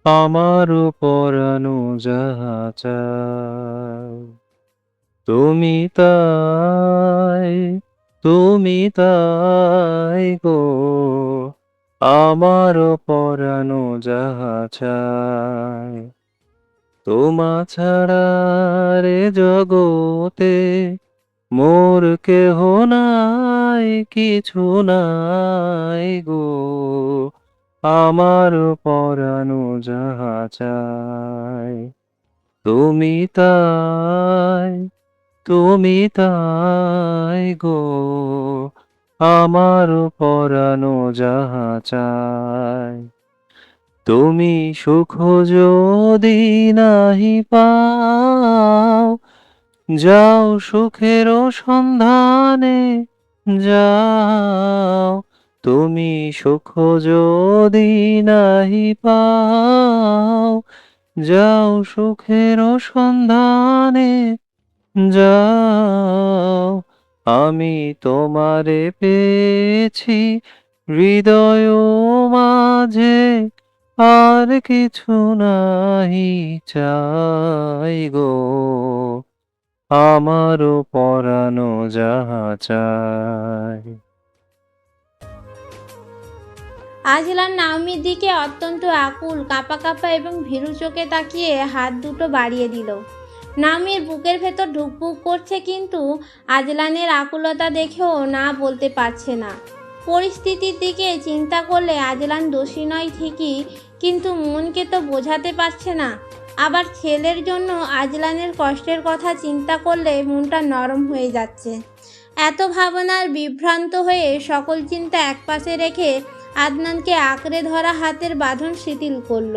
আমার পরানো যাহা চায় তুমি তাই, তুমি তাই গো। আমার পরানো যাহা চায় তোমা ছাড়া রে জগতে মোর কেহ নাই, কিছু নাই গো। আমার পরানো যাহা চায় তুমি তাই, তুমি তাই গো। আমার পরানো যাহা চায় তুমি সুখ যদি নাহি পাও, যাও সুখের সন্ধানে যাও। তুমি সুখ যদি নাহি পাও, যাও সুখের সন্ধানে যাও। আমি তোমারে পেয়েছি হৃদয় মাঝে, আর কিছু নাহি চাই গো। আমারও পরানো যাহা চাই। আজলান নাওমির দিকে অত্যন্ত আকুল, কাঁপা কাঁপা এবং ভীরু চোখে তাকিয়ে হাত দুটো বাড়িয়ে দিল। নাওমির বুকের ভেতর ধুকপুক করছে, কিন্তু আজলানের আকুলতা দেখেও না বলতে পারছে না। পরিস্থিতির দিকে চিন্তা করলে আজলান দোষী নয় ঠিকই, কিন্তু মনকে তো বোঝাতে পারছে না। আবার ছেলের জন্য আজলানের কষ্টের কথা চিন্তা করলে মনটা নরম হয়ে যাচ্ছে। এত ভাবনার বিভ্রান্ত হয়ে সকল চিন্তা একপাশে রেখে আদনানকে আঁকড়ে ধরা হাতের বাঁধন শিথিল করল।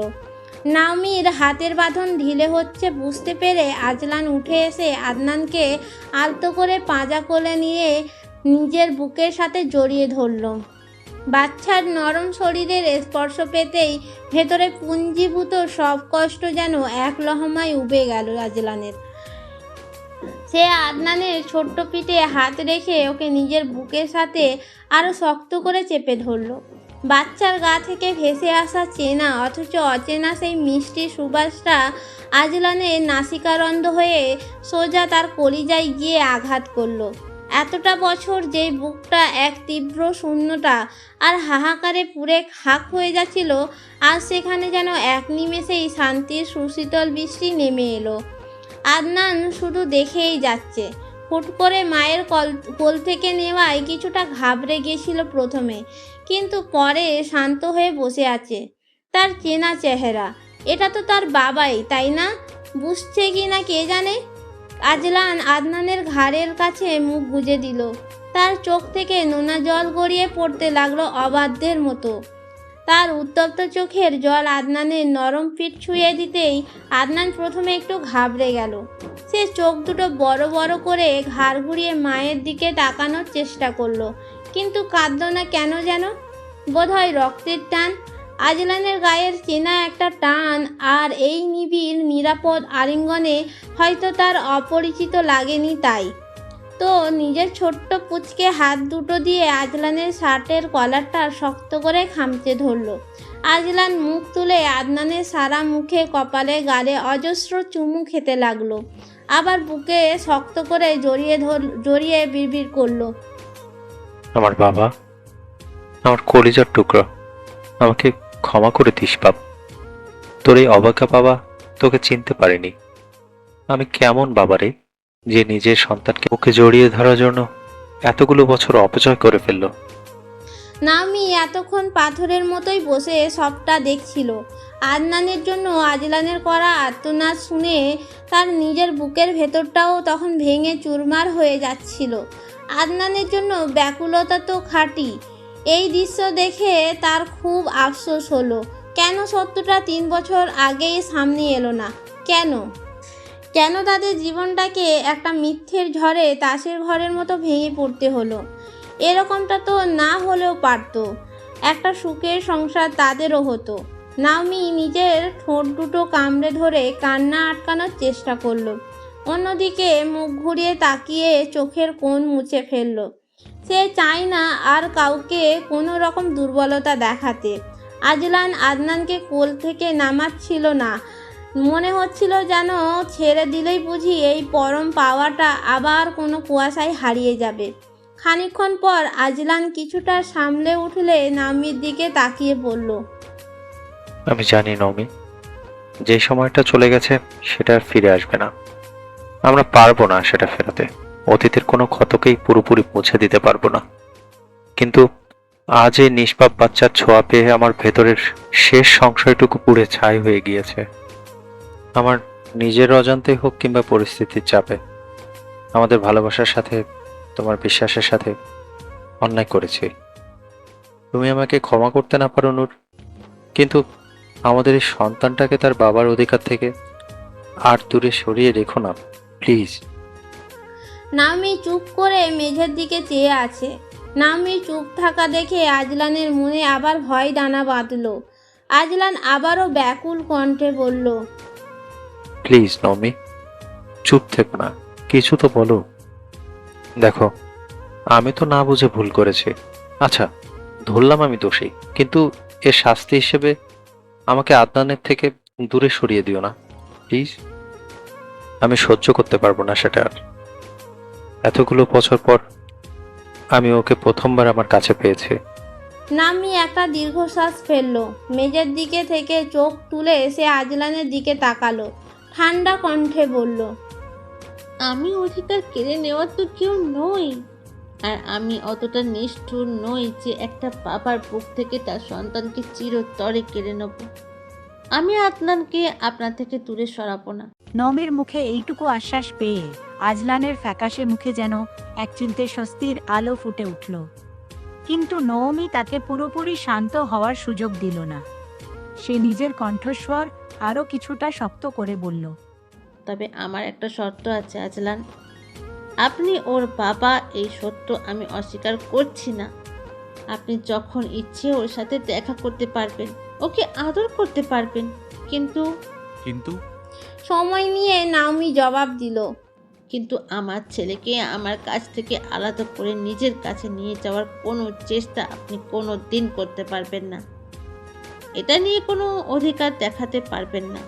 নাওমির হাতের বাঁধন ঢিলে হচ্ছে বুঝতে পেরে আজলান উঠে এসে আদনানকে আলতো করে পাঁজা কোলে নিয়ে নিজের বুকের সাথে জড়িয়ে ধরল। বাচ্চার নরম শরীরের স্পর্শ পেতেই ভেতরে পুঞ্জীভূত সব কষ্ট যেন এক লহমায় উবে গেল আজলানের। সে আদনানের ছোট্ট পিঠে হাত রেখে ওকে নিজের বুকের সাথে আরও শক্ত করে চেপে ধরল। বাচ্চার গা থেকে ভেসে আসা চেনা অথচ অচেনা সেই মিষ্টি সুবাসটা আজলানের নাসিকারন্ধ্র হয়ে সোজা তার কলিজায় গিয়ে আঘাত করল। এতটা বছর যেই বুকটা এক তীব্র শূন্যতা আর হাহাকারে পুরে খাক হয়ে যাচ্ছিল, আজ সেখানে যেন এক নিমেষেই শান্তির সুশীতল বৃষ্টি নেমে এলো। আদনান শুধু দেখেই যাচ্ছে। হুট করে মায়ের কোল থেকে নেওয়ায় কিছুটা ঘাবড়ে গেছিল প্রথমে, কিন্তু পরে শান্ত হয়ে বসে আছে। তার চেনা চেহারা, এটা তো তার বাবাই, তাই না? বুঝছে কি না কে জানে। আজলান আদনানের ঘাড়ের কাছে মুখ গুজে দিল। তার চোখ থেকে নোনা জল গড়িয়ে পড়তে লাগলো অবাধ্যের মতো। তার উত্তপ্ত চোখের জল আদনানের নরম পিঠ ছুঁয়ে দিতেই আদনান প্রথমে একটু ঘাবড়ে গেল। সে চোখ দুটো বড় বড় করে ঘাড় ঘুরিয়ে মায়ের দিকে তাকানোর চেষ্টা করলো, কিন্তু কাঁদল না কেন যেন। বোধহয় রক্তের টান, আজলানের গায়ের চেনা একটা টান, আর এই নিবিড় নিরাপদ আলিঙ্গনে হয়তো তার অপরিচিত লাগেনি তাই। তো নিজের ছোট্ট পুচকে হাত দুটো দিয়ে আজলানের শার্টের কলারটা শক্ত করে খামচে ধরল। আজলান মুখ তুলে আদনানের সারা মুখে, কপালে, গালে অজস্র চুমু খেতে লাগলো। আবার বুকে শক্ত করে জড়িয়ে বিড়বিড় করলো, আমার বাবা, আমার কলিজার টুকরো, আমাকে ক্ষমা করে দিস বাবা। তোর এই অবাকা বাবা তোকে চিনতে পারেনি। আমি কেমন বাবা রে, যে নিজের সন্তানকে ওকে জড়িয়ে ধরার জন্য এতগুলো বছর অপচয় করে ফেললো। নাওমি এতক্ষণ পাথরের মতোই বসে সবটা দেখছিল। আদনানের জন্য আজলানের করা আর্তনাদ শুনে তার নিজের বুকের ভেতরটাও তখন ভেঙে চুরমার হয়ে যাচ্ছিল। আদনানের জন্য ব্যাকুলতা তো খাঁটি। এই দৃশ্য দেখে তার খুব আফসোস হলো। কেন সত্যটা 3 বছর আগেই সামনে এলো না? কেন কেন তাদের জীবনটাকে একটা মিথ্যের ঝড়ে তাসের ঘরের মতো ভেঙে পড়তে হলো? এরকমটা তো না হলেও পারতো। একটা সুখের সংসার তাদেরও হতো। নাওমি নিজের ঠোঁট দুটো কামড়ে ধরে কান্না আটকানোর চেষ্টা করলো। অন্যদিকে মুখ ঘুরিয়ে তাকিয়ে চোখের কোণ মুছে ফেলল। সে চায় না আর কাউকে কোনো রকম দুর্বলতা দেখাতে। আজলান আদনানকে কোল থেকে নামাচ্ছিল না। মনে হচ্ছিল যেন ছেড়ে দিলেই বুঝি এই পরম পাওয়াটা আবার কোনো কুয়াশায় হারিয়ে যাবে। খানিকক্ষণ পর আজলান কিছুটা সামলে উঠলে নাওমির দিকে তাকিয়ে বলল, আমি জানি নমি, যে সময়টা চলে গেছে সেটা আর ফিরে আসবে না। আমরা পারবো না সেটা ফেরাতে, অতীতের কোনো ক্ষতকেই পুরোপুরি মুছে দিতে পারবো না। কিন্তু আজ এই নিষ্পাপ বাচ্চার ছোঁয়া পেয়ে আমার ভেতরের শেষ সংশয়টুকু পুড়ে ছাই হয়ে গিয়েছে। আমার নিজের অজান্তে হোক কিংবা পরিস্থিতির চাপে আমাদের ভালোবাসার সাথে, তোমার বিশ্বাসের সাথে অন্যায় করেছি। তুমি আমাকে ক্ষমা করতে না পারো নূর, কিন্তু আমাদের এই সন্তানটাকে তার বাবার অধিকার থেকে আর দূরে সরিয়ে রেখো না, প্লিজ। নাওমি চুপ করে মেঝের দিকে চেয়ে আছে। নাওমি চুপ থাকা দেখে আজলানের মনে আবার ভয় দানা বাঁধল। আজলান আবারও ব্যাকুল কণ্ঠে বলল, প্লিজ নমি, চুপ থেকো না, কিছু তো বলো। দেখো, আমি তো না বুঝে ভুল করেছি। আচ্ছা, ধরলাম আমি দোষী, কিন্তু এর শাস্তি হিসেবে আমাকে আদনানের থেকে দূরে সরিয়ে দিও না, প্লিজ। আমি সহ্য করতে পারবো না সেটা আর। এতগুলো বছর পর আমি ওকে প্রথমবার আমার কাছে পেয়েছি। নাওমি একটা দীর্ঘশ্বাস ফেলল। মেঝের দিকে থেকে চোখ তুলে সে আজলানের দিকে তাকালো। ঠান্ডা কণ্ঠে বলল, আমি অধিকার কেড়ে নেওয়ার তো কেউ নই, আর আমি অতটা নিষ্ঠুর নই যে একটা বাবার বুক থেকে তার সন্তানকে চিরতরে কেড়ে নেব। আমি আদনানকে আপনার থেকে দূরে সরাবো না। নমের মুখে এইটুকু আশ্বাস পেয়ে আজলানের ফ্যাকাশে মুখে যেন এক চিলতে স্বস্তির আলো ফুটে উঠল। কিন্তু নওমি তাকে পুরোপুরি শান্ত হওয়ার সুযোগ দিল না। সে নিজের কণ্ঠস্বর আরও কিছুটা শক্ত করে বলল, তবে আমার একটা শর্ত আছে আজলান। আপনি ওর বাবা, এই সত্য আমি অস্বীকার করছি না। আপনি যখন ইচ্ছে ওর সাথে দেখা করতে পারবেন, ওকে আদর করতে পারবেন, কিন্তু কিন্তু সময় নিয়ে নাওমি জবাব দিল, কিন্তু আমার ছেলেকে আমার কাছ থেকে আলাদা করে নিজের কাছে নিয়ে যাওয়ার কোনো চেষ্টা আপনি কোনো দিন করতে পারবেন না। এটা নিয়ে কোনো অধিকার দেখাতে পারবেন না।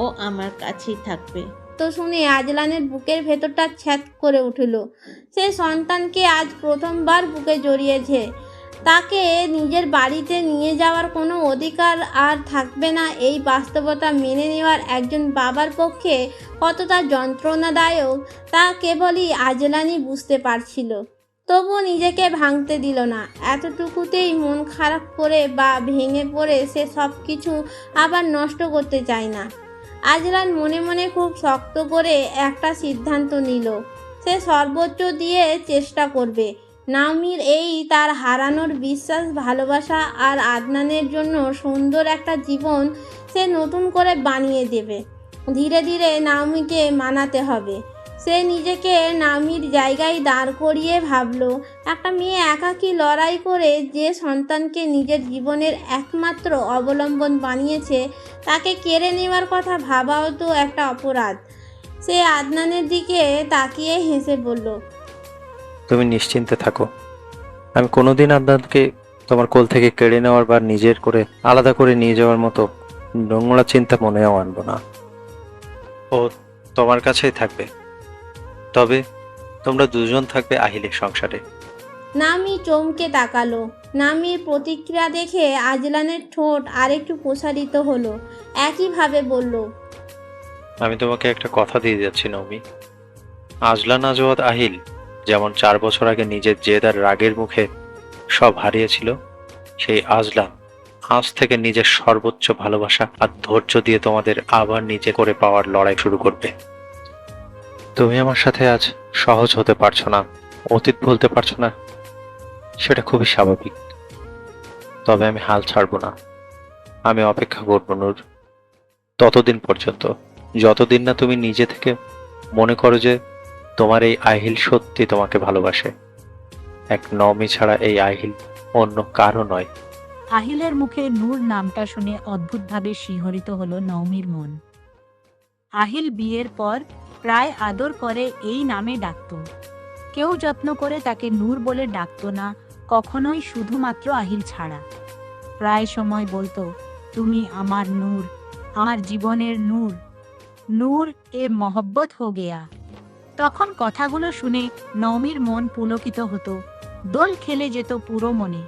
ও আমার কাছেই থাকবে। তো শুনে আজলানের বুকের ভেতরটা ছ্যাদ করে উঠল। সে সন্তানকে আজ প্রথমবার বুকে জড়িয়েছে। তাকে নিজের বাড়িতে নিয়ে যাওয়ার কোনো অধিকার আর থাকবে না, এই বাস্তবতা মেনে নেওয়ার একজন বাবার পক্ষে কতটা যন্ত্রণাদায়ক তা কেবলই আজলানই বুঝতে পারছিল। তবুও নিজেকে ভাঙতে দিল না। এতটুকুতেই মন খারাপ করে বা ভেঙে পড়ে সে সব কিছু আবার নষ্ট করতে চায় না। আজলান মনে মনে খুব শক্ত করে একটা সিদ্ধান্ত নিল। সে সর্বোচ্চ দিয়ে চেষ্টা করবে নাওমির এই তার হারানোর বিশ্বাস, ভালোবাসা আর আদনানের জন্য সুন্দর একটা জীবন সে নতুন করে বানিয়ে দেবে। ধীরে ধীরে নাওমিকে মানাতে হবে। সে নিজেকে নাওমির জায়গায় দাঁড় করিয়ে ভাবল, একটা মেয়ে একাকী লড়াই করে যে সন্তানকে নিজের জীবনের একমাত্র অবলম্বন বানিয়েছে তাকে কেড়ে নেওয়ার কথা ভাবাও তো একটা অপরাধ। সে আদনানের দিকে তাকিয়ে হেসে বলল, তুমি নিশ্চিন্তে থাকো, আমি কোনোদিন আদনানকে তোমার কোল থেকে কেড়ে নেওয়ার বা নিজের করে আলাদা করে নিয়ে যাওয়ার মতো নোংরা চিন্তা মনেও আনবো না। ও তোমার কাছেই থাকবে, তবে তোমরা দুজন থাকবে আহিলের সংসারে। নামি চমকে তাকালো। নামির প্রতিক্রিয়া দেখে আজলানের ঠোঁট আরেকটু প্রসারিত হলো। একইভাবে বলল, আমি তোমাকে একটা কথা দিয়ে যাচ্ছি নমি। আজলান আজওয়াদ আহিল যেমন 4 বছর আগে নিজের জেদ আর রাগের মুখে সব হারিয়েছিল, সেই আজলান আজ থেকে নিজের সর্বোচ্চ ভালোবাসা আর ধৈর্য দিয়ে তোমাদের আবার নিজে করে পাওয়ার লড়াই শুরু করবে। তুমি আমার সাথে আজ সহজ হতে পারছো না, অতীত ভুলতে পারছো না, সেটা খুবই স্বাভাবিক। তবে আমি হাল ছাড়বো না। আমি অপেক্ষা করবো নূর, ততদিন পর্যন্ত যতদিন না তুমি নিজে থেকে মনে করো যে তোমার এই আহিল সত্যি তোমাকে ভালোবাসে। এক নমি ছাড়া এই আহিল অন্য কারো নয়। আহিলের মুখে নূর নামটা শুনে অদ্ভুতভাবে শিহরিত হলো নওমীর মন। আহিল বিয়ের পর প্রায় আদর করে এই নামে ডাকত। কেউ যত্ন করে তাকে নূর বলে ডাকত না, কখনোই, শুধুমাত্র আহিল ছাড়া। প্রায় সময় বলতো, তুমি আমার নূর, আমার জীবনের নূর, নূর এ মহব্বত হো গেয়া। তখন কথাগুলো শুনে নওমীর মন পুলকিত হতো, দোল খেলে যেত পুরো মনে।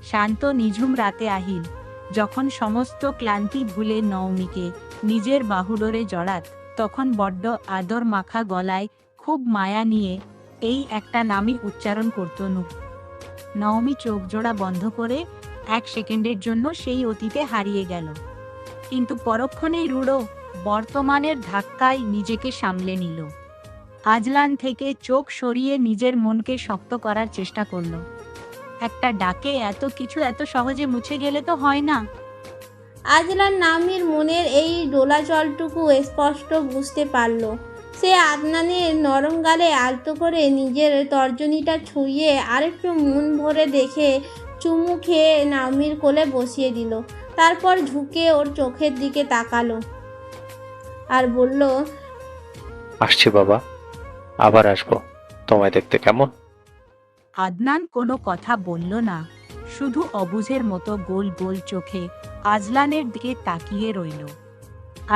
শান্ত নিঝুম রাতে আহিল যখন সমস্ত ক্লান্তি ভুলে নওমীকে নিজের বাহুডোরে জড়াত, তখন বড্ড আদর মাখা গলায় খুব মায়া নিয়ে এই একটা নামই উচ্চারণ করত, নূর। নওমী চোখ জোড়া বন্ধ করে 1 সেকেন্ডের জন্য সেই অতীতে হারিয়ে গেল, কিন্তু পরক্ষণেই রূঢ় বর্তমানের ধাক্কায় নিজেকে সামলে নিল। আজলান থেকে চোখ সরিয়ে নিজের মনকে শক্ত করার চেষ্টা করল। একটা ডাকে এত কিছু এত সহজে মুছে গেলে তো হয় না। আজলান নাওমীর মনের এই দোলাচলটুকু স্পষ্ট বুঝতে পারল। সে আদনানের নরম গালে আলতো করে নিজের তর্জনীটা ছুঁয়ে আরেকটু মন ভরে দেখে চুমু খেয়ে নাওমীর কোলে বসিয়ে দিল। তারপর ঝুঁকে ওর চোখের দিকে তাকালো আর বলল, আসছি বাবা, আবার আসবো তোমায় দেখতে। কেমন? আদনান কোনো কথা বলল না, শুধু অবুঝের মতো গোল গোল চোখে আজলানের দিকে তাকিয়ে রইল।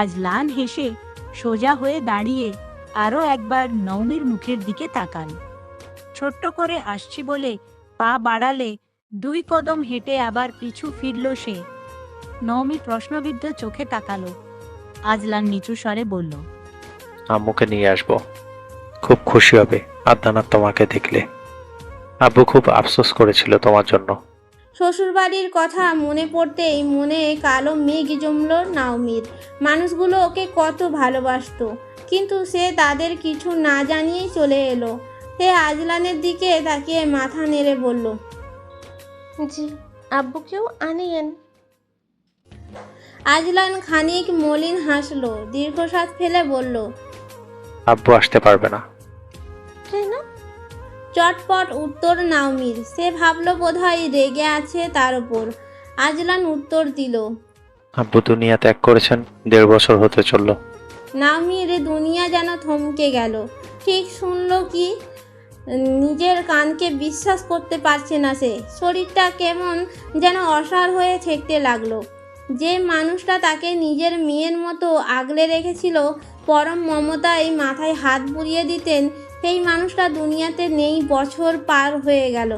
আজলান হেসে সোজা হয়ে দাঁড়িয়ে আরো একবার নওমীর মুখের দিকে তাকাল। ছোট্ট করে আসছি বলে পা বাড়ালে 2 কদম হেঁটে আবার পিছু ফিরল সে। নওমী প্রশ্নবিদ্ধ চোখে তাকালো। আজলান নিচু স্বরে বলল, আম্মুকে নিয়ে আসবো, খুব খুশি হবে আদনান তোমাকে দেখলে। আব্বু খুব আফসোস করেছিল তোমার জন্য। শ্বশুরবাড়ির কথা মনে পড়তেই মনে কালো মেঘ জমল নাওমীর। মানুষগুলো ওকে কত ভালোবাসতো, কিন্তু সে তাদের কিছু না জানিয়েই চলে এলো। সে আজলানের দিকে তাকিয়ে মাথা নেড়ে বলল, জি, আব্বুকেও আনিয়েন। আজলান খানিক মলিন হাসলো, দীর্ঘশ্বাস ফেলে বলল, আব্বু আসতে পারবে না। কেন? চটপট উত্তর নাওমীর। সে ভাবলো বোধহয় রেগে আছে তার ওপর। আজলান উত্তর দিল, আব্বু দুনিয়া ত্যাগ করেছেন 1.5 বছর হতে চলল। নাওমীর দুনিয়া যেন থমকে গেল। ঠিক শুনল কি? নিজের কানকে বিশ্বাস করতে পারছে না সে। শরীরটা কেমন যেন অসাড় হয়ে ঠেকতে লাগলো। যে মানুষটা তাকে নিজের মেয়ের মতো আগলে রেখেছিল, পরম মমতায় মাথায় হাত বুলিয়ে দিতেন, সেই মানুষটা দুনিয়াতে নেই। বছর পার হয়ে গেল,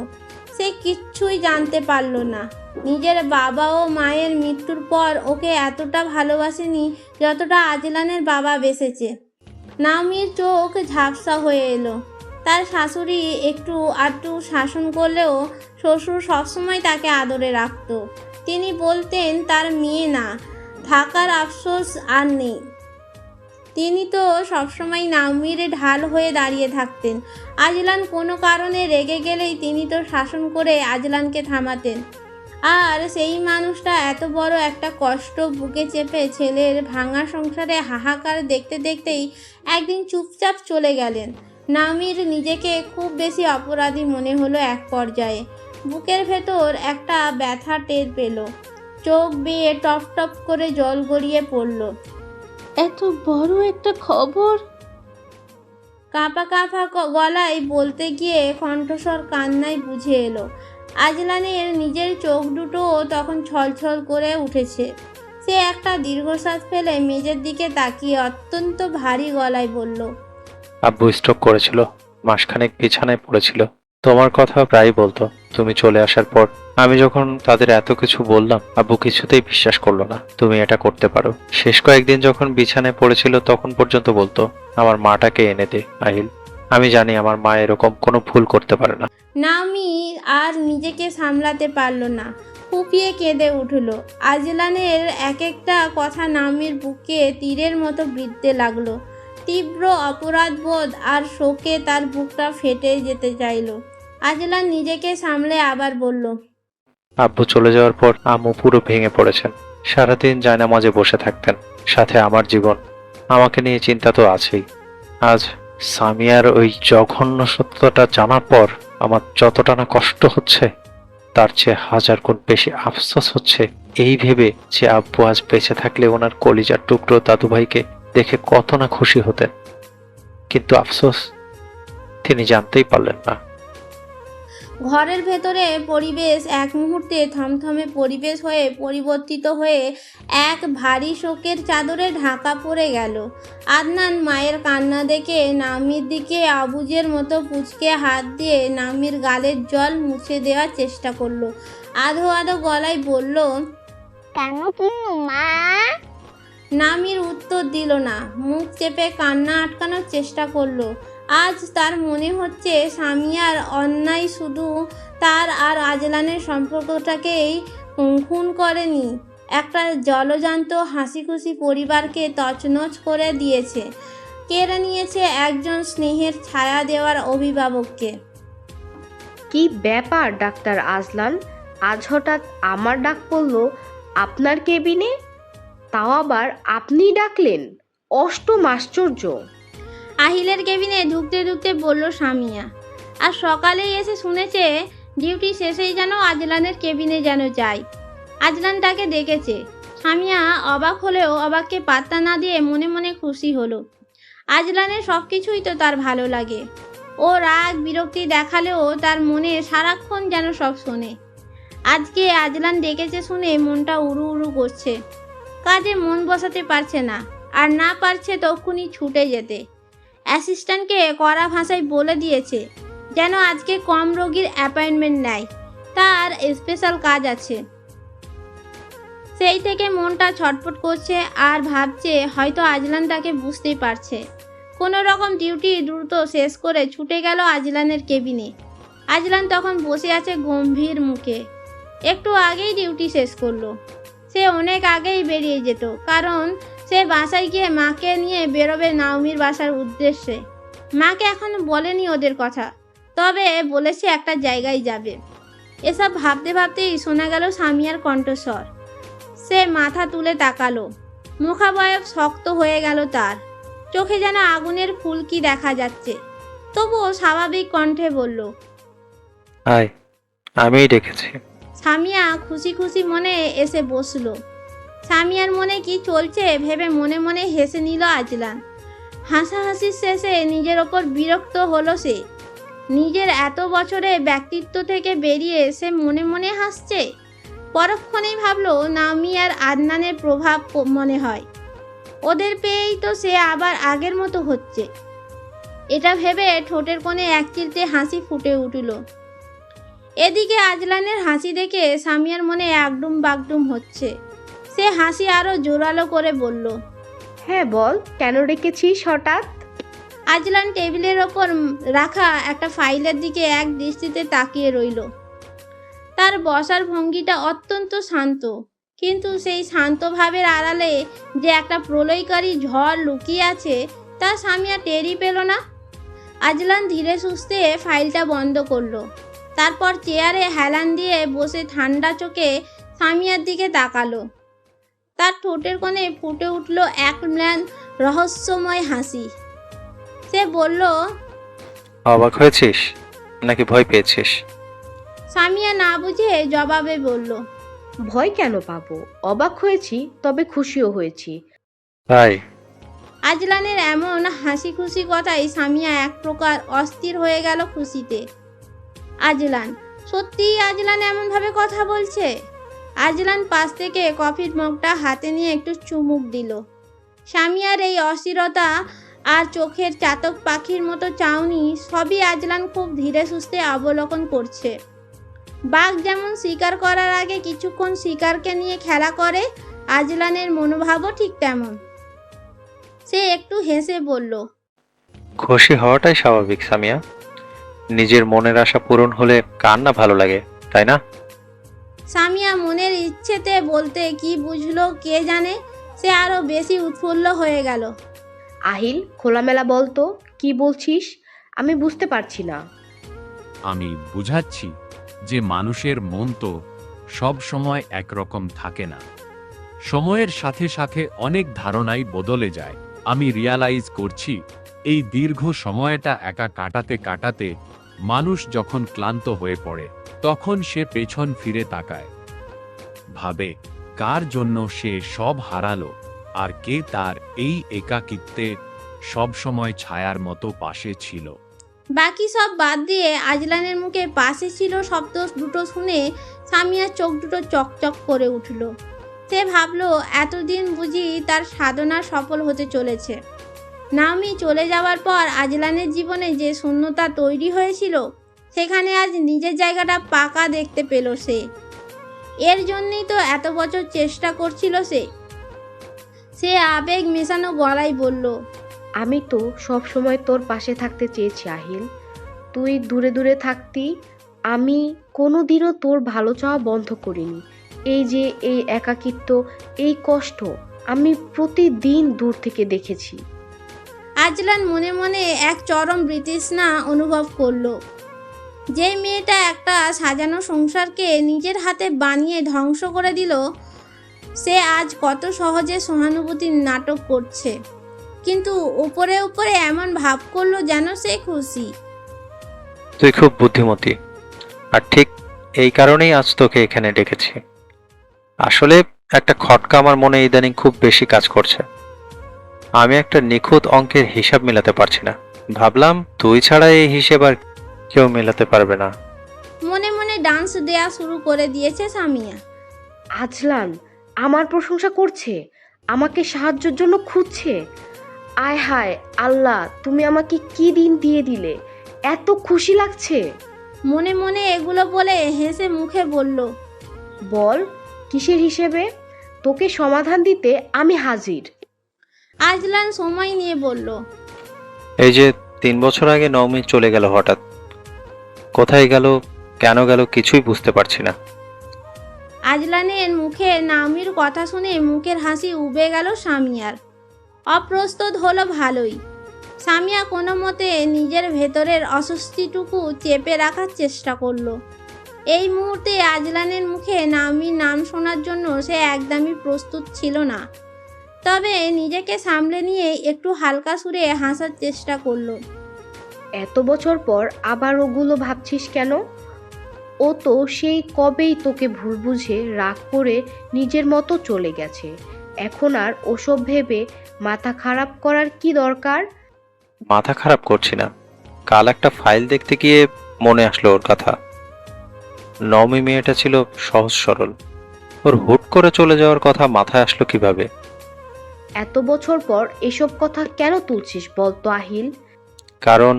সে কিচ্ছুই জানতে পারল না। নিজের বাবা ও মায়ের মৃত্যুর পর ওকে এতটা ভালোবাসেনি যতটা আজলানের বাবা বেসেছে। নাওমীর চোখ ঝাপসা হয়ে এলো। তার শাশুড়ি একটু আধটু শাসন করলেও শ্বশুর সবসময় তাকে আদরে রাখতো। তিনি বলতেন তার মেয়ে না থাকার আফসোস আর নেই। তিনি তো সবসময় নাওমীর ঢাল হয়ে দাঁড়িয়ে থাকতেন। আজলান কোনো কারণে রেগে গেলেই তিনি তো শাসন করে আজলানকে থামাতেন। আর সেই মানুষটা এত বড় একটা কষ্ট বুকে চেপে ছেলের ভাঙা সংসারে হাহাকার দেখতে দেখতেই একদিন চুপচাপ চলে গেলেন। নাওমীর নিজেকে খুব বেশি অপরাধী মনে হলো এক পর্যায়ে। বুকের ভেতর একটা ব্যথা টের পেল। চোখ বেয়ে টপ টপ করে জল গড়িয়ে পড়ল। এত বড় একটা খবর! কাঁপা কাঁপা গলায় বলতে গিয়ে কণ্ঠস্বর কান্নায় বুঝে এলো। আজলানের নিজের চোখ দুটোও তখন ছলছল করে উঠেছে। সে একটা দীর্ঘশ্বাস ফেলে মেঝের দিকে তাকিয়ে অত্যন্ত ভারী গলায় বলল, আব্বু স্ট্রোক করেছিল, মাসখানেক বিছানায় পড়েছিল। তোমার কথা প্রায় বলতো। তুমি চলে আসার পর আমি যখন তাদের এত কিছু বললাম, আব্বু কিছুতেই বিশ্বাস করলো না তুমি এটা করতে পারো। শেষ কয়েকদিন যখন বিছানায় পড়েছিল তখন পর্যন্ত বলতো, আমার মাটাকে এনে দে আহিল। আমি জানি আমার মা এরকম কোনো ভুল করতে পারে না। নাওমী আর নিজেকে সামলাতে পারল না, ফুপিয়ে কেঁদে উঠল। আজলানের এক একটা কথা নাওমীর বুকে তীরের মতো বিঁধতে লাগলো। তীব্র অপরাধবোধ আর শোকে তার বুকটা ফেটে যেতে চাইল। আজলান নিজেকে সামলে আবার বলল, আব্বু চলে যাওয়ার পর আম্মু পুরো ভেঙে পড়েছেন। সারাদিন জায়নামাজে বসে থাকতেন, সাথে আমার জীবন, আমাকে নিয়ে চিন্তা তো আছেই। আজ সামিয়ার ওই জঘন্য সত্যটা জানার পর আমার যতটা না কষ্ট হচ্ছে। তার চেয়ে হাজার গুণ বেশি আফসোস হচ্ছে এই ভেবে যে আব্বু আজ বেঁচে থাকলে ওনার কলিজার টুকরো দাদুভাইকে দেখে কত না খুশি হতেন, কিন্তু আফসোস তিনি জানতেই পারলেন না। ঘরের ভেতরে পরিবেশ এক মুহূর্তে থমথমে পরিবেশ হয়ে পরিবর্তিত হয়ে এক ভারী শোকের চাদরে ঢাকা পড়ে গেল। আদনান মায়ের কান্না দেখে নাওমির দিকে আবুজের মতো পুচকে হাত দিয়ে নাওমির গালের জল মুছে দেওয়ার চেষ্টা করলো। আধো আধো গলায় বলল, কেন কি মা? নাওমির উত্তর দিল না, মুখ চেপে কান্না আটকানোর চেষ্টা করলো। আজ তার মনে হচ্ছে সামিয়ার অন্যায় শুধু তার আর আজলানের সম্পর্কটাকেই খুন করেনি, একটা জলজান্ত হাসি খুশি পরিবারকে তছনছ করে দিয়েছে, কেড়ে নিয়েছে একজন স্নেহের ছায়া দেওয়ার অভিভাবককে। কি ব্যাপার ডাক্তার আজলান, আজ হঠাৎ আমার ডাক পড়লো আপনার কেবিনে? তাও আবার আপনি ডাকলেন? অষ্টম আশ্চর্য। আহিলের কেবিনে ঢুকতে ঢুকতে বলল সামিয়া। আর সকালেই এসে শুনেছে ডিউটি শেষেই যেন আজলানের কেবিনে যেন যায়। আজলান তাকে ডেকেছে। সামিয়া অবাক হলেও অবাককে পাত্তা না দিয়ে মনে মনে খুশি হলো। আজলানের সব কিছুই তো তার ভালো লাগে। ও রাগ বিরক্তি দেখালেও তার মনে সারাক্ষণ যেন সব শোনে। আজকে আজলান ডেকেছে শুনে মনটা উড়ু উড়ু করছে। কাজে মন বসাতে পারছে না, আর না পারছে তক্ষুনি ছুটে যেতে। অ্যাসিস্ট্যান্টকে কড়া ভাষায় বলে দিয়েছে যেন আজকে কম রোগীর অ্যাপয়েন্টমেন্ট নেয়, তার স্পেশাল কাজ আছে। সেই থেকে মনটা ছটফট করছে আর ভাবছে হয়তো আজলান তাকে বুঝতেই পারছে। কোনো রকম ডিউটি দ্রুত শেষ করে ছুটে গেল আজলানের কেবিনে। আজলান তখন বসে আছে গম্ভীর মুখে। একটু আগেই ডিউটি শেষ করলো। সে অনেক আগেই বেরিয়ে যেত, কারণ সে বাসায় গিয়ে মাকে নিয়ে বেরোবে নাওমির বাসার উদ্দেশ্যে। মাকে এখনো বলেনি ওদের কথা, তবে বলেছে একটা জায়গায় যাবে। এসব ভাবতে ভাবতেই শোনা গেল সামিয়ার কণ্ঠস্বর। সে মাথা তুলে তাকালো। মুখাবয়ব শক্ত হয়ে গেল তার, চোখে যেন আগুনের ফুলকি দেখা যাচ্ছে। তবুও স্বাভাবিক কণ্ঠে বলল, আয়, আমিই ডেকেছি। সামিয়া খুশি খুশি মনে এসে বসলো। সামিয়ার মনে কি চলছে ভেবে মনে মনে হেসে নিল আজলান। হাসাহাসির শেষে নিজের ওপর বিরক্ত হলো সে। নিজের এত বছরে ব্যক্তিত্ব থেকে বেরিয়ে সে মনে মনে হাসছে। পরক্ষণেই ভাবলো নাওমি আর আদনানের প্রভাব মনে হয়। ওদের পেয়েই তো সে আবার আগের মতো হচ্ছে। এটা ভেবে ঠোঁটের কোণে এক চিলতে হাসি ফুটে উঠল। এদিকে আজলানের হাসি দেখে সামিয়ার মনে একডুম বাগডুম হচ্ছে। সে হাসি আরো জোরালো করে বলল, হ্যাঁ বল, কেন ডেকেছিস হঠাৎ? আজলান টেবিলের ওপর রাখা একটা ফাইলের দিকে এক দৃষ্টিতে তাকিয়ে রইল। তার বসার ভঙ্গিটা অত্যন্ত শান্ত, কিন্তু সেই শান্ত ভাবের আড়ালে যে একটা প্রলয়কারী ঝড় লুকিয়ে আছে তা সামিয়া টেরই পেল না। আজলান ধীরে সুস্থে ফাইলটা বন্ধ করলো। তারপর চেয়ারে হেলান দিয়ে বসে ঠান্ডা চোখে সামিয়ার দিকে তাকালো। তার ঠোঁটের কোণে ফুটে উঠল এক ম্লান রহস্যময় হাসি। সে বলল, অবাক হয়েছিস নাকি ভয় পেয়েছিস? সামিয়া না বুঝে জবাবে বলল, ভয় কেন পাবো? অবাক হয়েছি, তবে খুশিও হয়েছি। তাই? আজলানের এমন হাসি খুশি কথাই সামিয়া এক প্রকার অস্থির হয়ে গেল খুশিতে। আজলান, সত্যিই আজলান এমনভাবে কথা বলছে? আজলান পাশ থেকে কফির মগটা হাতে নিয়ে একটু চুমুক দিল। সামিয়ার এই অস্থিরতা আর চোখের চাতক পাখির মতো চাউনি সবই আজলান খুব ধীরে সুস্থে অবলোকন করছে। বাঘ যেমন শিকার করার আগে কিছুক্ষণ শিকারকে নিয়ে খেলা করে, আজলানের মনোভাবও ঠিক তেমন। সে একটু হেসে বলল, খুশি হওয়াটাই স্বাভাবিক সামিয়া। নিজের মনের আশা পূরণ হলে কার না ভালো লাগে, তাই না? সামিয়া মনের ইচ্ছেতে বলতে কি বুঝলো কে জানে, সে আরো বেশি উৎফুল্ল হয়ে গেল। আহিল, খোলামেলা বল তো, কি বলছিস? আমি বুঝতে পারছি না। আমি বুঝাচ্ছি যে মানুষের মন তো সব সময় একরকম থাকে না। সময়ের সাথে সাথে অনেক ধারণাই বদলে যায়। আমি রিয়ালাইজ করছি এই দীর্ঘ সময়টা একা কাটাতে কাটাতে মানুষ যখন ক্লান্ত হয়ে পড়ে তখন সে পেছন ফিরে তাকায়, ভাবে কার জন্য সে সব হারালো আর কে তার এই একাকিত্বে সবসময় ছায়ার মতো পাশে ছিল। বাকি সব বাদ দিয়ে আজলানের মুখে পাশে ছিল শব্দ দুটো শুনে সামিয়ার চোখ দুটো চকচক করে উঠল। সে ভাবলো এতদিন বুঝি তার সাধনা সফল হতে চলেছে। নাওমি চলে যাওয়ার পর আজলানের জীবনে যে শূন্যতা তৈরি হয়েছিল সেখানে আজ নিজের জায়গাটা পাকা দেখতে পেল সে। এর জন্যই তো এত বছর চেষ্টা করছিল সে আবেগ মেশানো গলায় বলল, আমি তো সব সময় তোর পাশে থাকতে চেয়েছি আহিল। তুই দূরে দূরে থাকতি, আমি কোনোদিনও তোর ভালো চাওয়া বন্ধ করিনি। এই যে এই একাকিত্ব, এই কষ্ট আমি প্রতিদিন দূর থেকে দেখেছি। আজলান মনে মনে এক চরম বিতৃষ্ণা অনুভব করলো। যে মেয়েটা একটা সাজানো সংসারকে নিজের হাতে বানিয়ে ধ্বংস করে দিল, সে আজ কত সহজে সহানুভূতির নাটক করছে, কিন্তু উপরে উপরে এমন ভাব করলো যেন সে খুশি। তুই খুব বুদ্ধিমতী, আর ঠিক এই কারণেই আজ তোকে এখানে ডেকেছি। আসলে একটা খটকা আমার মনে ইদানিং খুব বেশি কাজ করছে। আমি একটা নিখুঁত অঙ্কের হিসাব মেলাতে পারছি না। ভাবলাম তুই ছাড়া এই হিসেব আর কেউ মেলাতে পারবে না। মনে মনে ডান্স দেয়া শুরু করে দিয়েছে সামিয়া। আজলান আমার প্রশংসা করছে, আমাকে সাহায্যের জন্য খুঁজছে। আয় হায় আল্লাহ, তুমি আমাকে কি দিন দিয়ে দিলে, এত খুশি লাগছে। মনে মনে এগুলো বলে হেসে মুখে বলল, বল কিসের হিসেবে? তোকে সমাধান দিতে আমি হাজির। আজলান সময় নিয়ে বলল, এই যে 3 বছর আগে নওমি চলে গেল হঠাৎ, কোথায় গেল, কেন গেল কিছুই বুঝতে পারছি না। আজলানের মুখে নাওমির কথা শুনে মুখের হাসি উবে গেল সামিয়ার। অপ্রস্তুত হলো ভালোই। সামিয়া কোনো মতে নিজের ভেতরের অস্বস্তিটুকু চেপে রাখার চেষ্টা করলো। এই মুহূর্তে আজলানের মুখে নাওমির নাম শোনার জন্য সে একদমই প্রস্তুত ছিল না। তবে নিজেকে সামলে নিয়ে একটু হালকা সুরে হাসার চেষ্টা করলো। এত বছর পর আবার ওগুলো ভাবছিস কেন? ও তো সেই কবেই তোকে ভুল বুঝে রাগ করে নিজের মতো চলে গেছে। এখন আর ওসব ভেবে মাথা খারাপ করার কি দরকার? মাথা খারাপ করছি না, কাল একটা ফাইল দেখতে গিয়ে মনে আসলো ওর কথা। নওমি মেয়েটা ছিল সহজ সরল, ওর হুট করে চলে যাওয়ার কথা মাথায় আসলো কিভাবে? এত বছর পর এসব কথা কেন তুলছিস বলতো আহিল? কারণ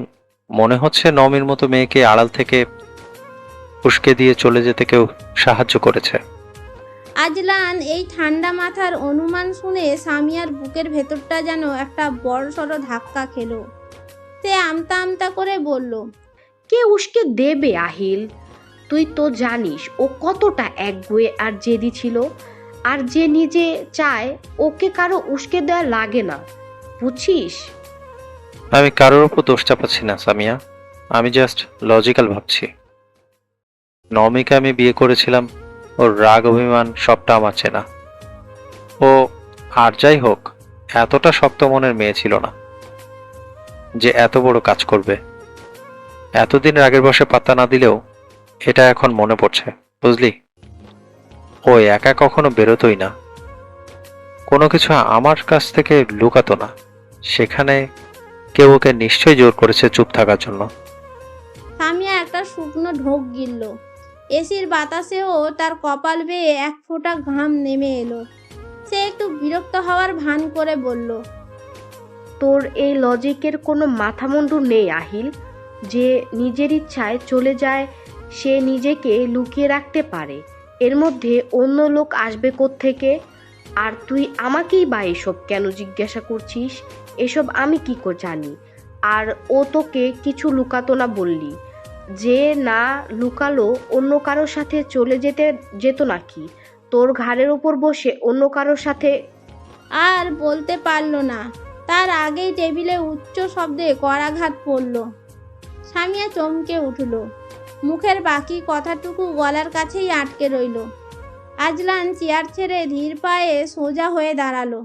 মনে হচ্ছে নওমির মতো মেয়েকে আড়াল থেকে উস্কে দিয়ে চলে যেতে কেউ সাহায্য করেছে। আজলান এই ঠান্ডা মাথার অনুমান শুনে সামিয়ার বুকের ভেতরটা যেন একটা বড়সড় ধাক্কা খেলো। সে আমতা আমতা করে বলল, কে উস্কে দেবে আহিল? তুই তো জানিস ও কতটা একগুঁয়ে আর জেদি ছিল। আর যে নিজে চায় ওকে কারো উস্কে দেওয়া লাগে না, বুঝছিস? আমি কারোর উপর দোষ চাপাচ্ছি না সামিয়া, আমি জাস্ট লজিক্যাল ভাবছি। নওমিকে আমি বিয়ে করেছিলাম, ওর রাগ অভিমান সবটা আমার চেনা। ও আর যাই হোক এতটা শক্ত মনের মেয়ে ছিল না যে এত বড় কাজ করবে। এতদিন রাগের বশে পাত্তা না দিলেও এটা এখন মনে পড়ছে, বুঝলি? ও একা কখনো বেরোতোই না, কোনো কিছু আমার কাছ থেকে লুকাতো না। সেখানে কেউ ওকে নিশ্চয়ই জোর করেছে চুপ থাকার জন্য। সামিয়া একটা শুকনো ঢোক গিলল। এসির বাতাসেও তার কপাল বেয়ে এক ফোঁটা ঘাম নেমে এলো। সে একটু বিরক্ত হওয়ার ভান করে বলল, তোর এই লজিকের কোনো মাথামুন্ডু নেই আহিল। যে নিজের ইচ্ছায় চলে যায় সে নিজেকে লুকিয়ে রাখতে পারে, এর মধ্যে অন্য লোক আসবে কোত্থেকে? আর তুই আমাকেই বা এসব কেন জিজ্ঞাসা করছিস? এসব আমি কি করে জানি? আর ও তোকে কিছু লুকাতো না বললি, যে না লুকালো অন্য কারোর সাথে চলে যেত নাকি? তোর ঘাড়ের ওপর বসে অন্য কারোর সাথে? আর বলতে পারল না, তার আগেই টেবিলে উচ্চ শব্দে করাঘাত পড়ল। সামিয়া চমকে উঠল। মুখের বাকি কথাটুকু গলার কাছেই আটকে রইল। আজলান চেয়ার ছেড়ে ধীর পায়ে সোজা হয়ে দাঁড়ালো।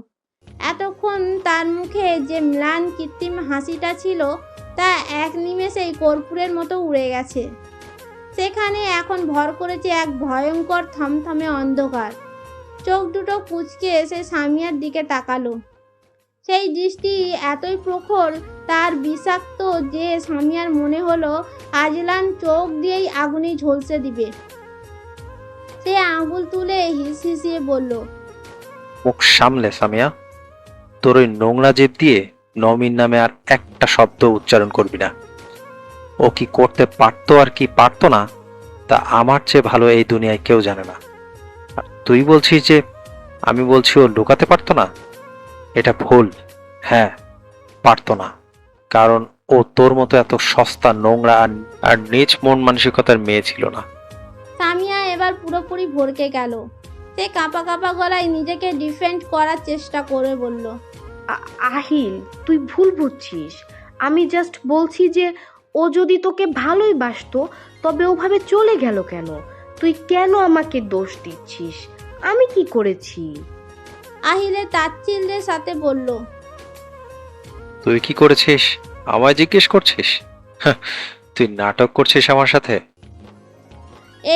এতক্ষণ তার মুখে যে ম্লান কৃত্রিম হাসিটা ছিল তা এক নিমেষেই কর্পূরের মতো উড়ে গেছে। সেখানে এখন ভর করেছে এক ভয়ঙ্কর থমথমে অন্ধকার। চোখ দুটো কুঁচকে সে সামিয়ার দিকে তাকালো। সেই দৃষ্টি এতই প্রখর, তার বিষাক্ত যে সামিয়ার মনে হলো আজলান চোখ দিয়েই আগুনে ঝলসে দিবে। সে আঙুল তুলে হিসিয়ে বলল, মুখ সামলে সামিয়া, তোর ওই নোংরা জিভ দিয়ে নমির নামে আর একটা শব্দ উচ্চারণ করবি না। ও কি করতে পারতো আর কি পারতো না তা আমার চেয়ে ভালো এই দুনিয়ায় কেউ জানে না। আর তুই বলছিস যে আমি বলছি ও লুকাতে পারতো না? এটা ভুল। হ্যাঁ, পারতো না, কারণ ও তোর মতো এত সস্তা, নোংরা আর নিজ মন মানসিকতার মেয়ে ছিল না। সামিয়া এবার পুরোপুরি ভরকে গেল। সে কাঁপা কাঁপা গলায় নিজেকে ডিফেন্ড করার চেষ্টা করে বলল, আহিল, তুই ভুল বুঝছিস। আমি জাস্ট বলছি যে ও যদি তোকে ভালোই বাসতো তবে ওভাবে চলে গেল কেন? তুই কেন আমাকে দোষ দিচ্ছিস? আমি কি করেছি? আহিলে তাচ্ছিল্যের সাথে বলল, তুই কি করেছিস আমায় জিজ্ঞেস করছিস? হাহ, তুই নাটক করছিস আমার সাথে।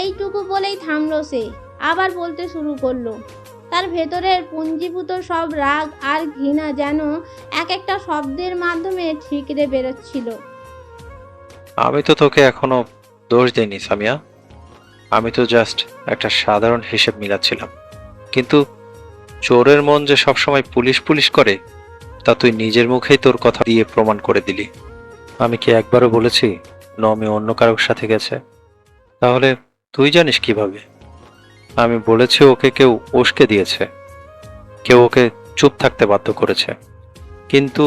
এইটুকু বলেই থামলো সে। আবার বলতে শুরু করলো। তার ভেতরের পুঞ্জীভূত সব রাগ আর ঘৃণা যেন এক একটা শব্দের মাধ্যমে ঠিকরে বেরোচ্ছিল। আমি তো তোকে এখনো দোষ দিইনি সামিয়া, আমি তো জাস্ট একটা সাধারণ হিসেব মিলাচ্ছিলাম। কিন্তু চোরের মন যে সবসময় পুলিশ পুলিশ করে তা তুই নিজের মুখেই তোর কথা দিয়ে প্রমাণ করে দিলি। আমি কি একবারও বলেছি নমি অন্য কারোর সাথে গেছে? তাহলে তুই জানিস কিভাবে? আমি বলেছি ওকে কেউ উস্কে দিয়েছে, কেউ ওকে চুপ থাকতে বাধ্য করেছে। কিন্তু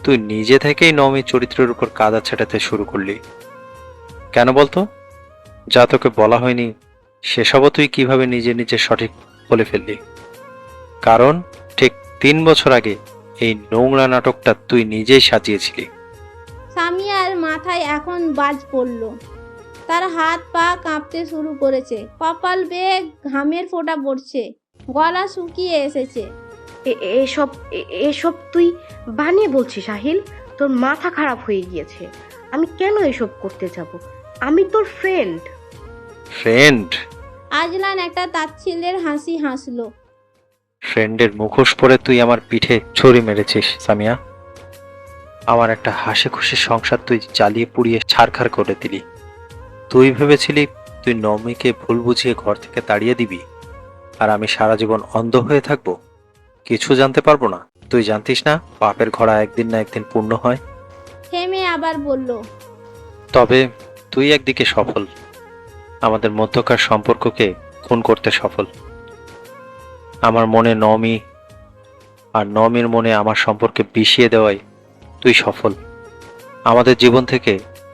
তুই নিজে থেকেই নমি চরিত্রের উপর কাদা ছেটাতে শুরু করলি। কেন বলতো? যা তোকে বলা হয়নি সেসবও তুই কিভাবে নিজে নিজে সঠিক বলে ফেললি? কারণ ঠিক 3 বছর আগে এই নোংরা নাটকটা তুই নিজেই সাজিয়েছিলি। সামিয়ার মাথায় এখন বাজ পড়ল। তার হাত পা কাঁপতে শুরু করেছে, কপাল বেয়ে ঘামের ফোঁটা পড়ছে, গলা শুকিয়ে এসেছে। এসব এসব তুই বানিয়ে বলছিস আহিল? তোর মাথা খারাপ হয়ে গিয়েছে। আমি কেন এসব করতে যাব? আমি তোর ফ্রেন্ড। ফ্রেন্ড? আজলান একটা তাচ্ছিল্যের হাসি হাসলো। ফ্রেন্ডের মুখোশ পরে তুই আমার পিঠে ছুরি মেরেছিস সামিয়া। আমার একটা হাসি খুশি সংসার তুই জ্বালিয়ে পুড়িয়ে ছারখার করে দিলি। তুই ভেবেছিলি তুই নমিকে ভুল বুঝিয়ে ঘর থেকে তাড়িয়ে দিবি আর আমি সারা জীবন অন্ধ হয়ে থাকবো, কিছু জানতে পারবো না? তুই জানতিস না পাপের ঘোড়া একদিন না একদিন পূর্ণ হয়? থেমে আবার বলল, তবে তুই একদিকে সফল, আমাদের মধ্যকার সম্পর্ককে খুন করতে সফল। আমার মনে নমি আর নমির মনে আমার সম্পর্কে বিষিয়ে দেওয়ায় তুই সফল। আমাদের জীবন থেকে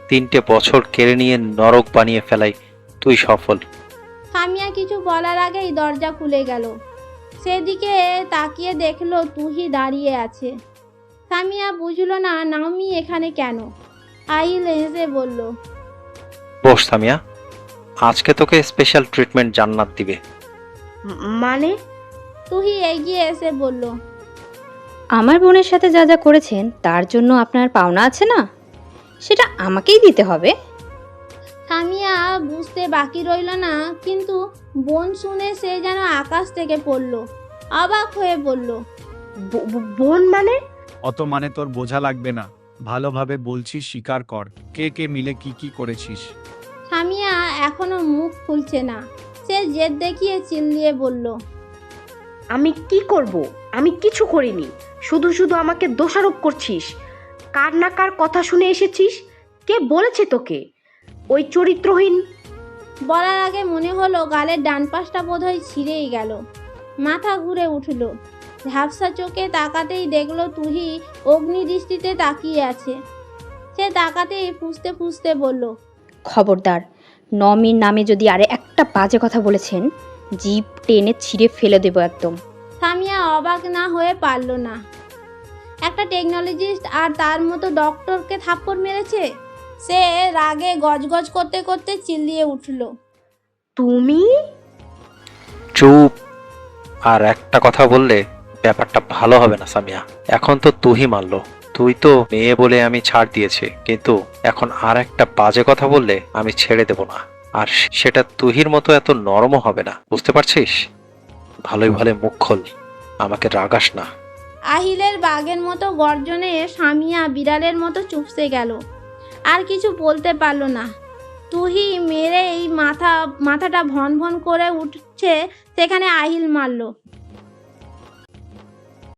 3টে বছর কেড়ে নিয়ে নরক বানিয়ে ফেলাই তুই সফল। সামিয়া কিছু বলার আগেই দরজা খুলে গেল। সেদিকে তাকিয়ে দেখলো তুহি দাঁড়িয়ে আছে। সামিয়া বুঝলো না নাওমি এখানে কেন। আহিল হেসে বলল, বস সামিয়া, আজকে তোকে স্পেশাল ট্রিটমেন্ট জান্নাত দিবে। মানে? তুহি এগিয়ে এসে বলল, আমার বোনের সাথে যা যা করেছেন তার জন্য আপনার পাওনা আছে না, সেটা আমাকেই দিতে হবে। সামিয়া বুঝতে বাকি রইল না, কিন্তু বোন শুনে সে যেন আকাশ থেকে পড়ল। অবাক হয়ে বলল, বোন মানে? অত মানে তোর বোঝা লাগবে না, ভালোভাবে বলছি, স্বীকার কর কে কে মিলে কি কি করেছিস। সামিয়া এখনো মুখ খুলছে না। সে জেদ দেখিয়ে চিল্লিয়ে বলল, আমি কি করব? আমি কিছু করিনি। শুধু শুধু আমাকে দোষারোপ করছিস। কার না কার কথা শুনে এসেছিস? কে বলেছে তোকে? ওই চরিত্রহীন। বলার আগে মনে হলো গালের ডান পাশটা বোধহয় ছিঁড়েই গেল। মাথা ঘুরে উঠল। ঝাপসা চোখে তাকাতেই দেখলো তুহি অগ্নিদৃষ্টিতে তাকিয়ে আছে। সে তাকাতেই ফুঁসতে ফুঁসতে বলল, খবরদার, নমির নামে যদি আরে একটা বাজে কথা বলেছেন জিভ টেনে ছিঁড়ে ফেলে দেবো একদম। সামিয়া অবাক না হয়ে পারল না। একটা টেকনোলজিস্ট আর তার মতো ডক্টরকে থাপ্পড় মেরেছে। সে রাগে গজগজ করতে করতে চিল্লিয়ে উঠল, তুমি? চুপ! আর একটা কথা বললে ব্যাপারটা ভালো হবে না সামিয়া। এখন তো তুই মানলো তুই তো মেয়ে বলে আমি ছাড় দিয়েছি, কিন্তু এখন আর একটা বাজে কথা বললে আমি ছেড়ে দেব না। আর সেটা তুহির মতো এত নরমও হবে না, বুঝতে পারছিস? ভালোই ভালো মুখ খোল, আমাকে রাগাস না। আহিলের বাঘের মতো গর্জনে সামিয়া বিড়ালের মতো চুপসে গেল, আর কিছু বলতে পারল না। তুহি মেরে এই মাথাটা ভন ভন করে উঠছে, সেখানে আহিল মারল।